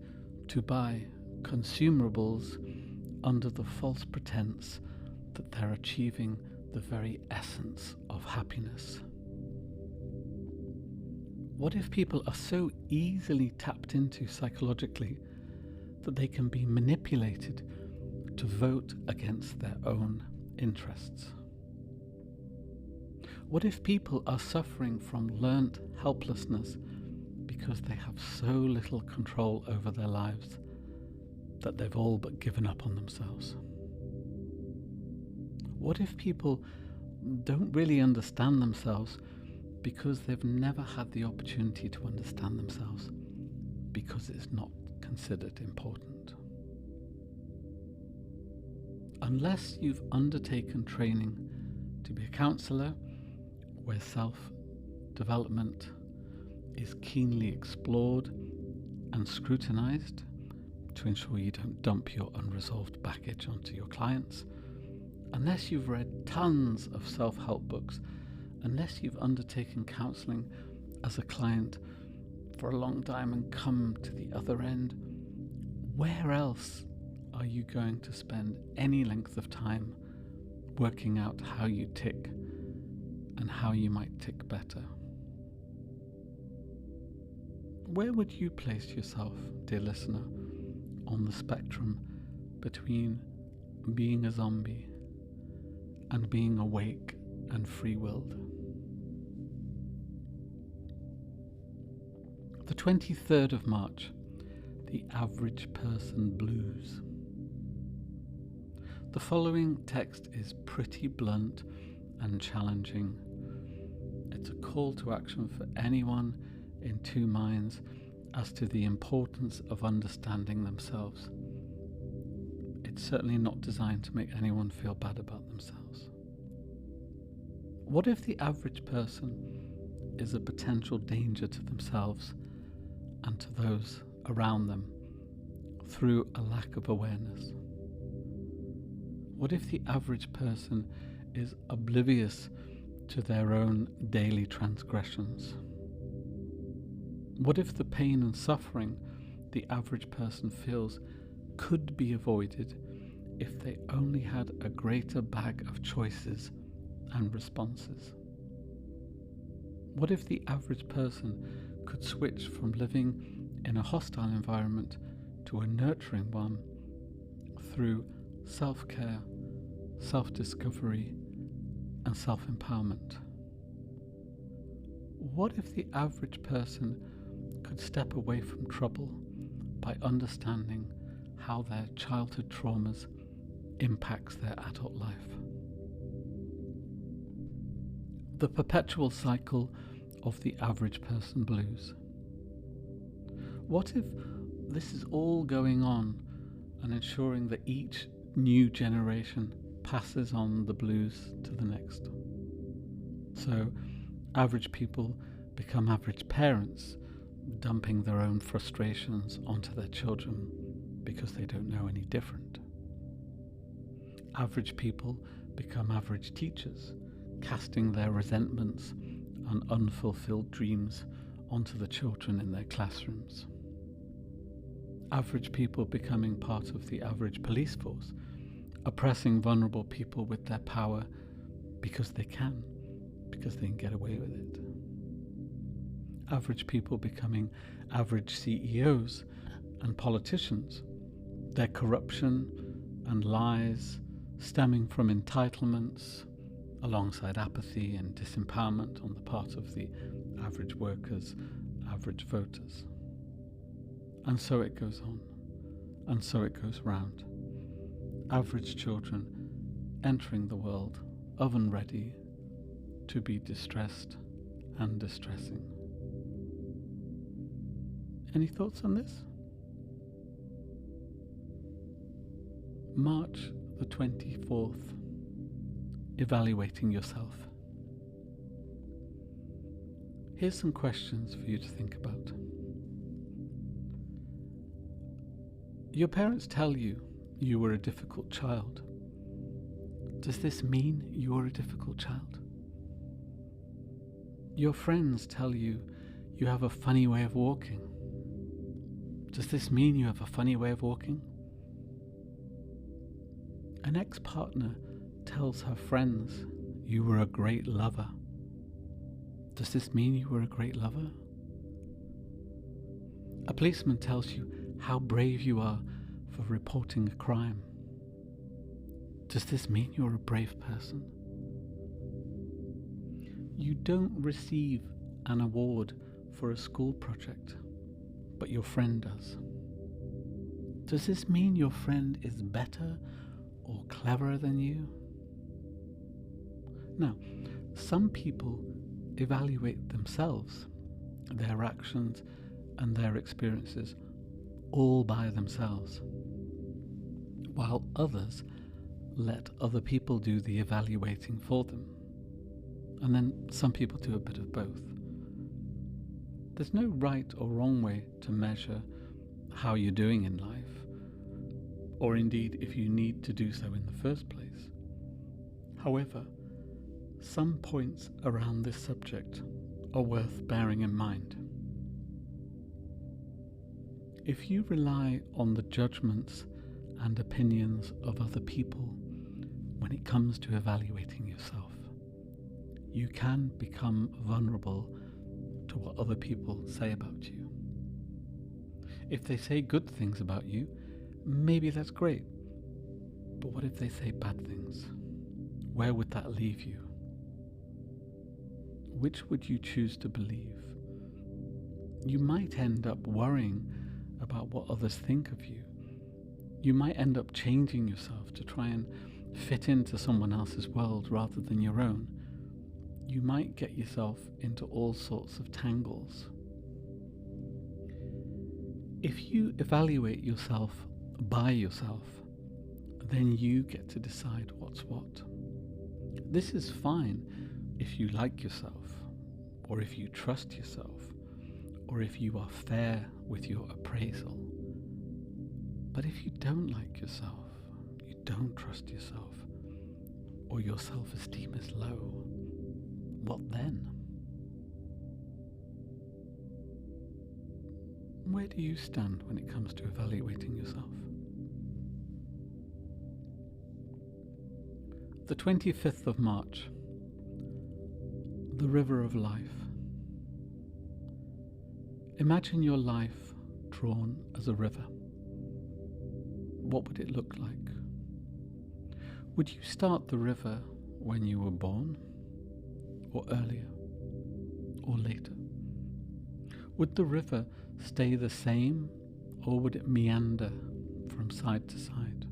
to buy consumables under the false pretense that they're achieving the very essence of happiness? What if people are so easily tapped into psychologically that they can be manipulated to vote against their own interests? What if people are suffering from learnt helplessness because they have so little control over their lives that they've all but given up on themselves? What if people don't really understand themselves because they've never had the opportunity to understand themselves because it's not considered important? Unless you've undertaken training to be a counsellor where self-development is keenly explored and scrutinised to ensure you don't dump your unresolved baggage onto your clients, unless you've read tons of self-help books, unless you've undertaken counselling as a client for a long time and come to the other end, where else are you going to spend any length of time working out how you tick and how you might tick better? Where would you place yourself, dear listener, on the spectrum between being a zombie and being awake and free-willed? The 23rd of March, the average person blues. The following text is pretty blunt and challenging. It's a call to action for anyone in two minds as to the importance of understanding themselves. It's certainly not designed to make anyone feel bad about themselves. What if the average person is a potential danger to themselves and to those around them through a lack of awareness? What if the average person is oblivious to their own daily transgressions? What if the pain and suffering the average person feels could be avoided if they only had a greater bag of choices and responses? What if the average person could switch from living in a hostile environment to a nurturing one through self-care, self-discovery, and self-empowerment? What if the average person could step away from trouble by understanding how their childhood traumas impacts their adult life? The perpetual cycle of the average person blues. What if this is all going on and ensuring that each new generation passes on the blues to the next? So average people become average parents, dumping their own frustrations onto their children because they don't know any different. Average people become average teachers, casting their resentments and unfulfilled dreams onto the children in their classrooms. Average people becoming part of the average police force, oppressing vulnerable people with their power because they can get away with it. Average people becoming average CEOs and politicians, their corruption and lies stemming from entitlements alongside apathy and disempowerment on the part of the average workers, average voters. And so it goes on, and so it goes round. Average children entering the world oven ready to be distressed and distressing. Any thoughts on this? March the 24th, evaluating yourself. Here's some questions for you to think about. Your parents tell you you were a difficult child. Does this mean you're a difficult child? Your friends tell you you have a funny way of walking. Does this mean you have a funny way of walking? An ex-partner tells her friends you were a great lover. Does this mean you were a great lover? A policeman tells you how brave you are for reporting a crime. Does this mean you're a brave person? You don't receive an award for a school project, but your friend does. Does this mean your friend is better or cleverer than you? Now, some people evaluate themselves, their actions and their experiences all by themselves, while others let other people do the evaluating for them. And then some people do a bit of both. There's no right or wrong way to measure how you're doing in life, or indeed if you need to do so in the first place. However, some points around this subject are worth bearing in mind. If you rely on the judgments and opinions of other people when it comes to evaluating yourself, you can become vulnerable to what other people say about you. If they say good things about you, maybe that's great. But what if they say bad things? Where would that leave you? Which would you choose to believe? You might end up worrying about what others think of you. You might end up changing yourself to try and fit into someone else's world rather than your own. You might get yourself into all sorts of tangles. If you evaluate yourself by yourself, then you get to decide what's what. This is fine if you like yourself, or if you trust yourself, or if you are fair with your appraisal. But if you don't like yourself, you don't trust yourself, or your self-esteem is low, what then? Where do you stand when it comes to evaluating yourself? The 25th of March, the river of life. Imagine your life drawn as a river. What would it look like? Would you start the river when you were born, or earlier, or later? Would the river stay the same, or would it meander from side to side?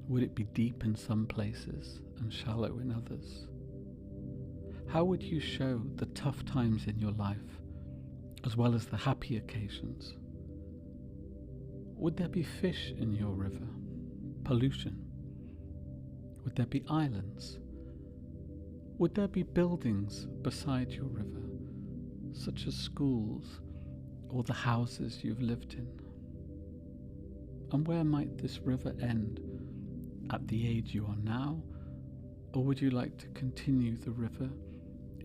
Would it be deep in some places and shallow in others? How would you show the tough times in your life, as well as the happy occasions? Would there be fish in your river? Pollution? Would there be islands? Would there be buildings beside your river, such as schools or the houses you've lived in? And where might this river end? At the age you are now? Or would you like to continue the river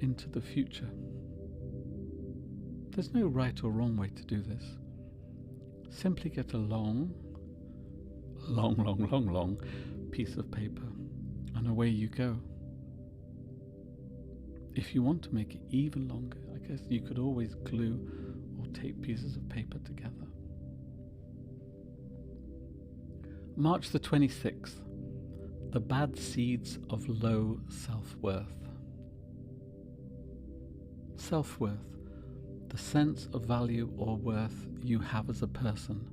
into the future? There's no right or wrong way to do this. Simply get a long piece of paper and away you go. If you want to make it even longer, I guess you could always glue or tape pieces of paper together. March the 26th, the bad seeds of low self-worth. Self-worth, the sense of value or worth you have as a person,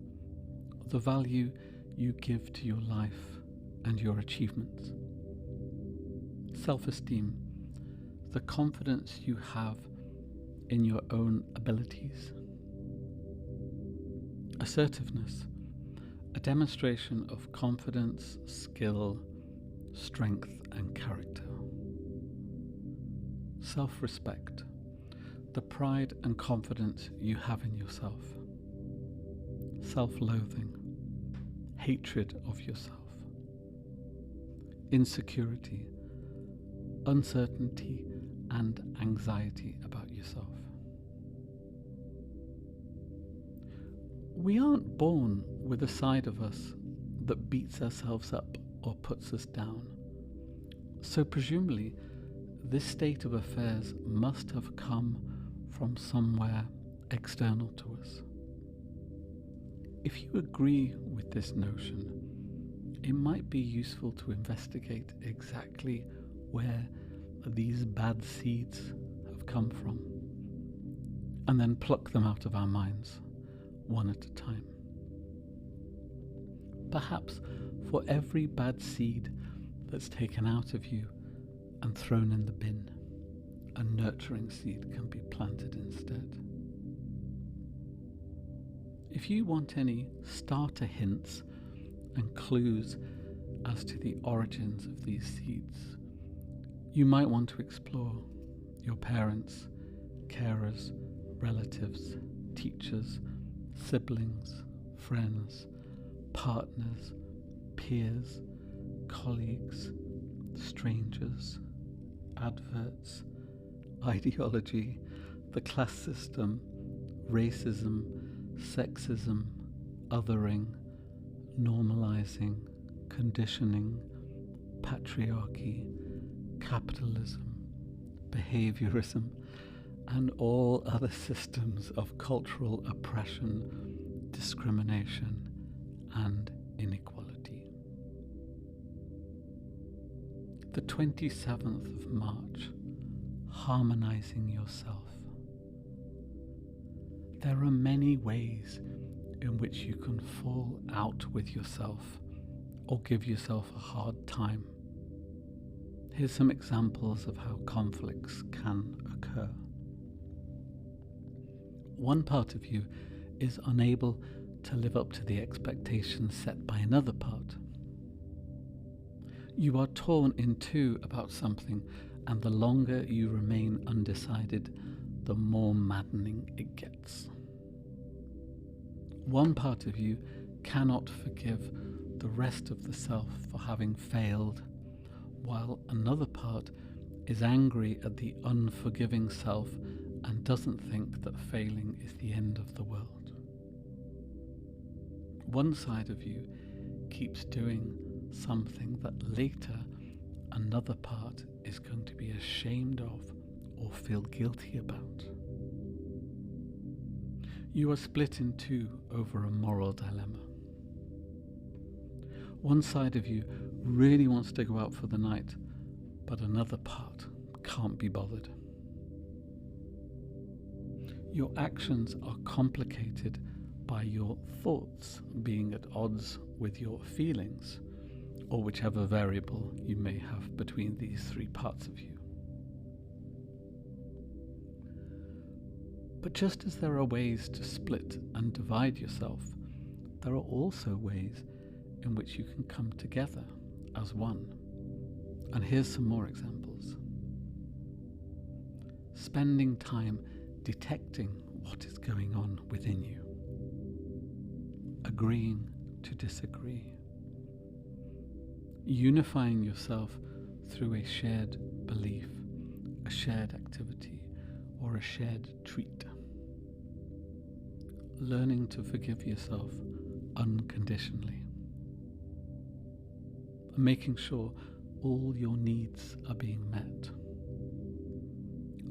the value you give to your life and your achievements. Self-esteem, the confidence you have in your own abilities. Assertiveness, a demonstration of confidence, skill, strength and character. Self-respect, the pride and confidence you have in yourself. Self-loathing, hatred of yourself. Insecurity, uncertainty and anxiety about yourself. We aren't born with a side of us that beats ourselves up or puts us down. So presumably, this state of affairs must have come from somewhere external to us. If you agree with this notion, it might be useful to investigate exactly where these bad seeds have come from, and then pluck them out of our minds, one at a time. Perhaps for every bad seed that's taken out of you and thrown in the bin, a nurturing seed can be planted instead. If you want any starter hints and clues as to the origins of these seeds, you might want to explore your parents, carers, relatives, teachers, siblings, friends, partners, peers, colleagues, strangers, adverts, ideology, the class system, racism, sexism, othering, normalizing, conditioning, patriarchy, capitalism, behaviorism, and all other systems of cultural oppression, discrimination, and inequality. The 27th of March, harmonizing yourself. There are many ways in which you can fall out with yourself or give yourself a hard time. Here's some examples of how conflicts can occur. One part of you is unable to live up to the expectations set by another part. You are torn in two about something, and the longer you remain undecided, the more maddening it gets. One part of you cannot forgive the rest of the self for having failed, while another part is angry at the unforgiving self and doesn't think that failing is the end of the world. One side of you keeps doing something that later another part is going to be ashamed of or feel guilty about. You are split in two over a moral dilemma. One side of you really wants to go out for the night, but another part can't be bothered. Your actions are complicated by your thoughts being at odds with your feelings, or whichever variable you may have between these three parts of you. But just as there are ways to split and divide yourself, there are also ways in which you can come together as one. And here's some more examples. Spending time detecting what is going on within you. Agreeing to disagree. Unifying yourself through a shared belief, a shared activity, or a shared treat. Learning to forgive yourself unconditionally. Making sure all your needs are being met.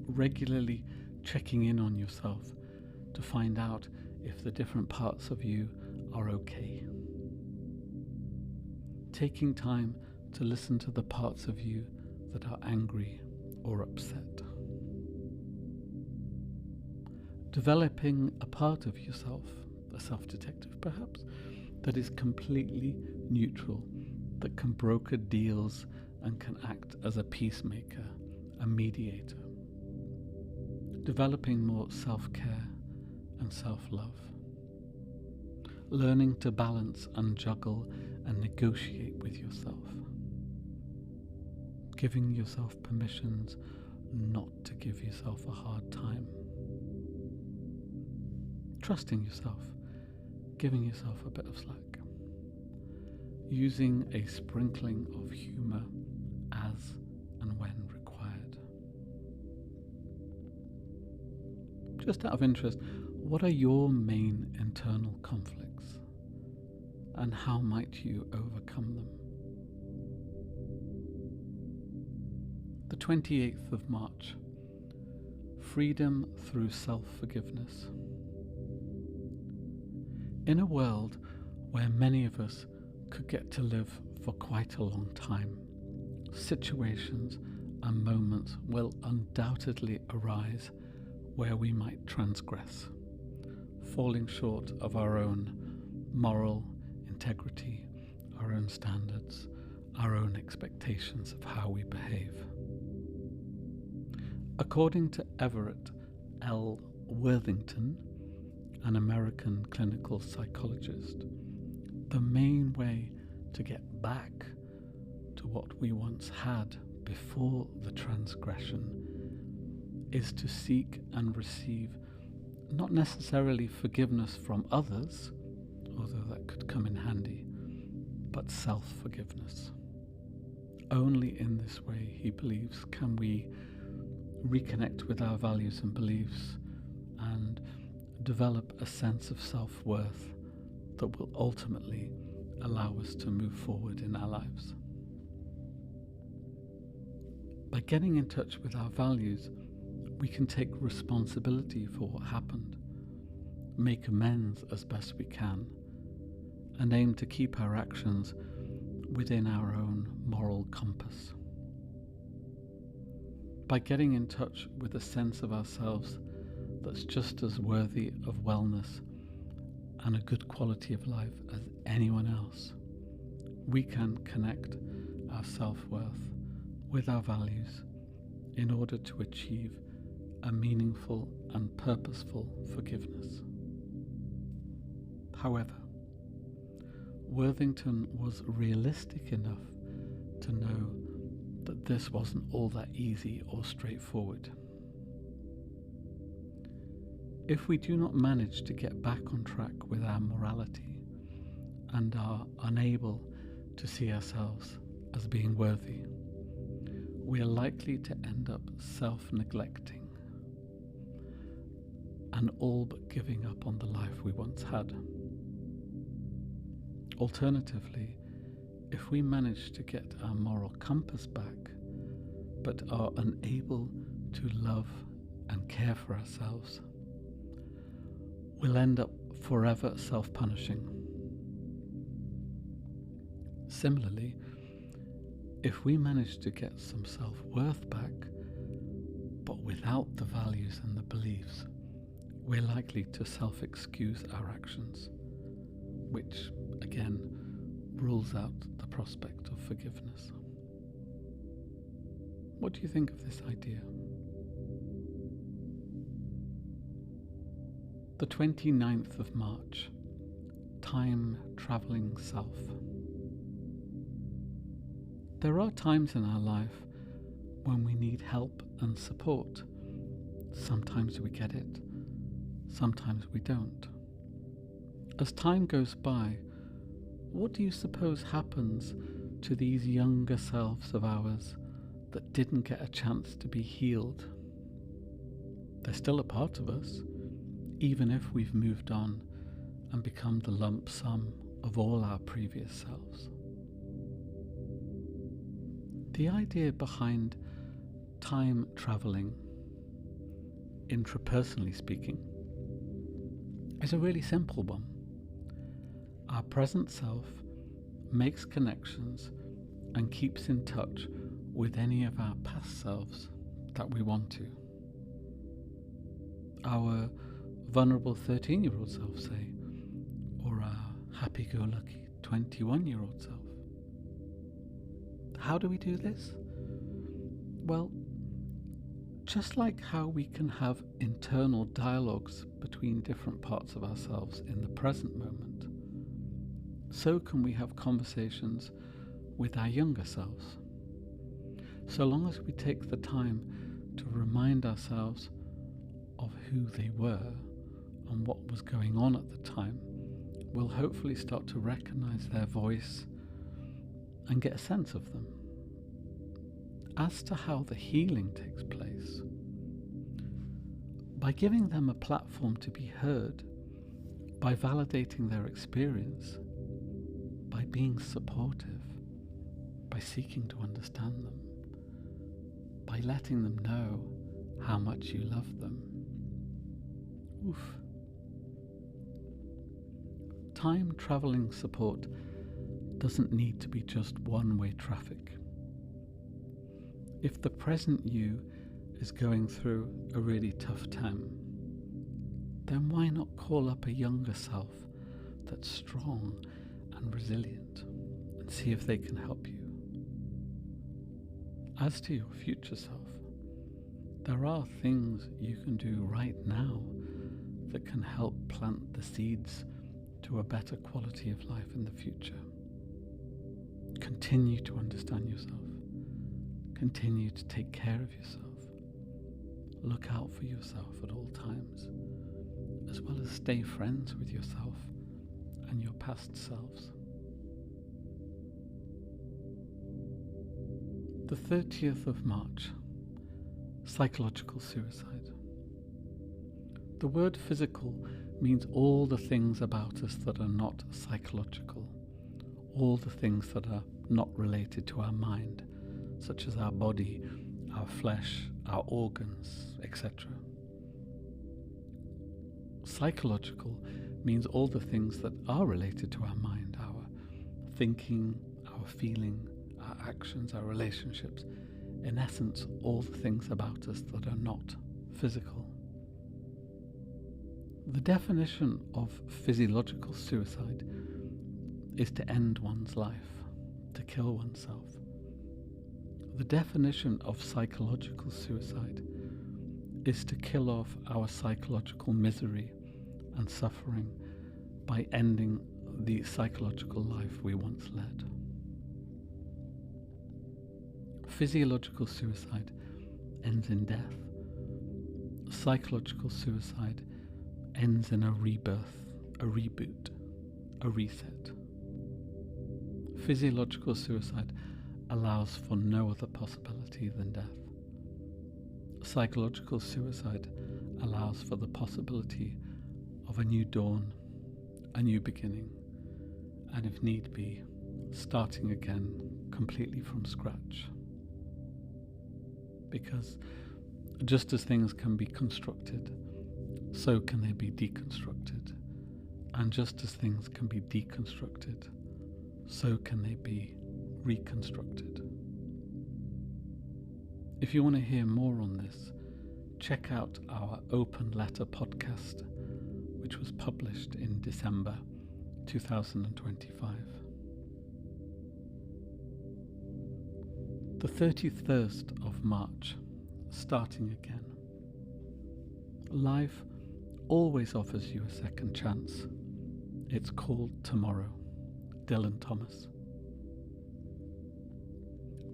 Regularly checking in on yourself to find out if the different parts of you are okay. Taking time to listen to the parts of you that are angry or upset. Developing a part of yourself, a self-detective perhaps, that is completely neutral, that can broker deals and can act as a peacemaker, a mediator. Developing more self-care and self-love. learning to balance and juggle and negotiate with yourself, giving yourself permissions not to give yourself a hard time, trusting yourself, giving yourself a bit of slack, using a sprinkling of humour as and when required. Just out of interest, what are your main internal conflicts, and how might you overcome them? The 28th of March, freedom through self-forgiveness. In a world where many of us could get to live for quite a long time, situations and moments will undoubtedly arise where we might transgress, falling short of our own moral integrity, our own standards, our own expectations of how we behave. According to Everett L. Worthington, an American clinical psychologist, the main way to get back to what we once had before the transgression is to seek and receive not necessarily forgiveness from others, although that could come in handy, but self-forgiveness. Only in this way, he believes, can we reconnect with our values and beliefs and develop a sense of self-worth that will ultimately allow us to move forward in our lives. By getting in touch with our values, we can take responsibility for what happened, make amends as best we can, and aim to keep our actions within our own moral compass. By getting in touch with a sense of ourselves that's just as worthy of wellness and a good quality of life as anyone else, we can connect our self-worth with our values in order to achieve a meaningful and purposeful forgiveness. However, Worthington was realistic enough to know that this wasn't all that easy or straightforward. If we do not manage to get back on track with our morality and are unable to see ourselves as being worthy, we are likely to end up self-neglecting and all but giving up on the life we once had. Alternatively, if we manage to get our moral compass back, but are unable to love and care for ourselves, we'll end up forever self-punishing. Similarly, if we manage to get some self-worth back, but without the values and the beliefs, we're likely to self-excuse our actions, which, again, rules out the prospect of forgiveness. What do you think of this idea? The 29th of March, time-travelling self. There are times in our life when we need help and support. Sometimes we get it, sometimes we don't. As time goes by, what do you suppose happens to these younger selves of ours that didn't get a chance to be healed? They're still a part of us, even if we've moved on and become the lump sum of all our previous selves. The idea behind time travelling, intrapersonally speaking, is a really simple one. Our present self makes connections and keeps in touch with any of our past selves that we want to. Our vulnerable 13-year-old self, say, or our happy-go-lucky 21-year-old self. How do we do this? Well, just like how we can have internal dialogues between different parts of ourselves in the present moment, so can we have conversations with our younger selves. So long as we take the time to remind ourselves of who they were and what was going on at the time, we'll hopefully start to recognize their voice and get a sense of them. As to how the healing takes place, by giving them a platform to be heard, by validating their experience, by being supportive, by seeking to understand them, by letting them know how much you love them. Oof. Time traveling support doesn't need to be just one-way traffic. If the present you is going through a really tough time, then why not call up a younger self that's strong and resilient and see if they can help you? As to your future self, there are things you can do right now that can help plant the seeds to a better quality of life in the future. Continue to understand yourself. Continue to take care of yourself. Look out for yourself at all times, as well as stay friends with yourself and your past selves. The 30th of March, psychological suicide. The word physical means all the things about us that are not psychological, all the things that are not related to our mind, such as our body, our flesh, our organs, etc. Psychological means all the things that are related to our mind, our thinking, our feeling, our actions, our relationships. In essence, all the things about us that are not physical. The definition of physiological suicide is to end one's life, to kill oneself. The definition of psychological suicide is to kill off our psychological misery and suffering by ending the psychological life we once led. Physiological suicide ends in death. Psychological suicide ends in a rebirth, a reboot, a reset. Physiological suicide allows for no other possibility than death. Psychological suicide allows for the possibility of a new dawn, a new beginning, and if need be, starting again completely from scratch. Because just as things can be constructed, so can they be deconstructed. And just as things can be deconstructed, so can they be reconstructed. If you want to hear more on this, check out our Open Letter podcast, which was published in December 2025. The 31st of March, starting again. Life always offers you a second chance. It's called tomorrow. Dylan Thomas.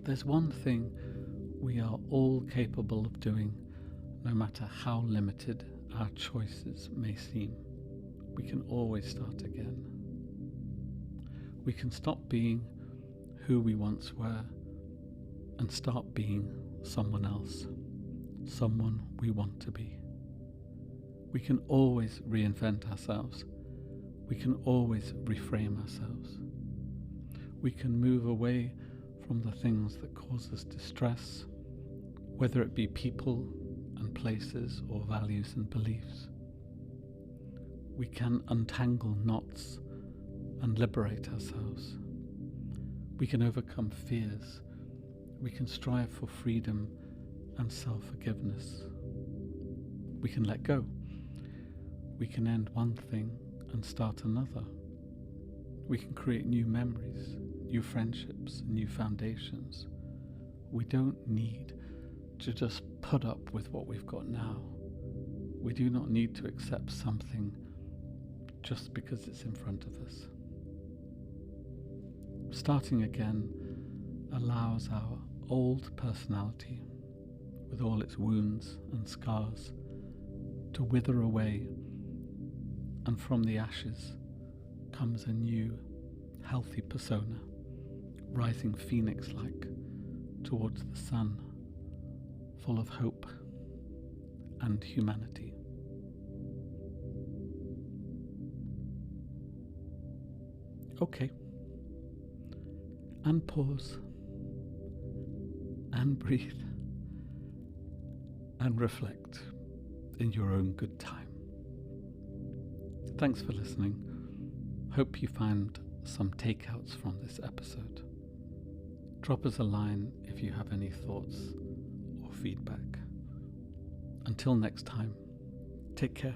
There's one thing we are all capable of doing, no matter how limited our choices may seem. We can always start again. We can stop being who we once were and start being someone else, someone we want to be. We can always reinvent ourselves. We can always reframe ourselves. We can move away from the things that cause us distress, whether it be people and places or values and beliefs. We can untangle knots and liberate ourselves. We can overcome fears. We can strive for freedom and self-forgiveness. We can let go. We can end one thing and start another. We can create new memories, new friendships, new foundations. We don't need to just put up with what we've got now. We do not need to accept something just because it's in front of us. starting again allows our old personality, with all its wounds and scars, to wither away, and from the ashes comes a new, healthy persona, rising phoenix-like towards the sun, full of hope and humanity. Okay. And pause, and breathe, and reflect in your own good time. Thanks for listening. Hope you found some takeouts from this episode. Drop us a line if you have any thoughts or feedback. Until next time, take care.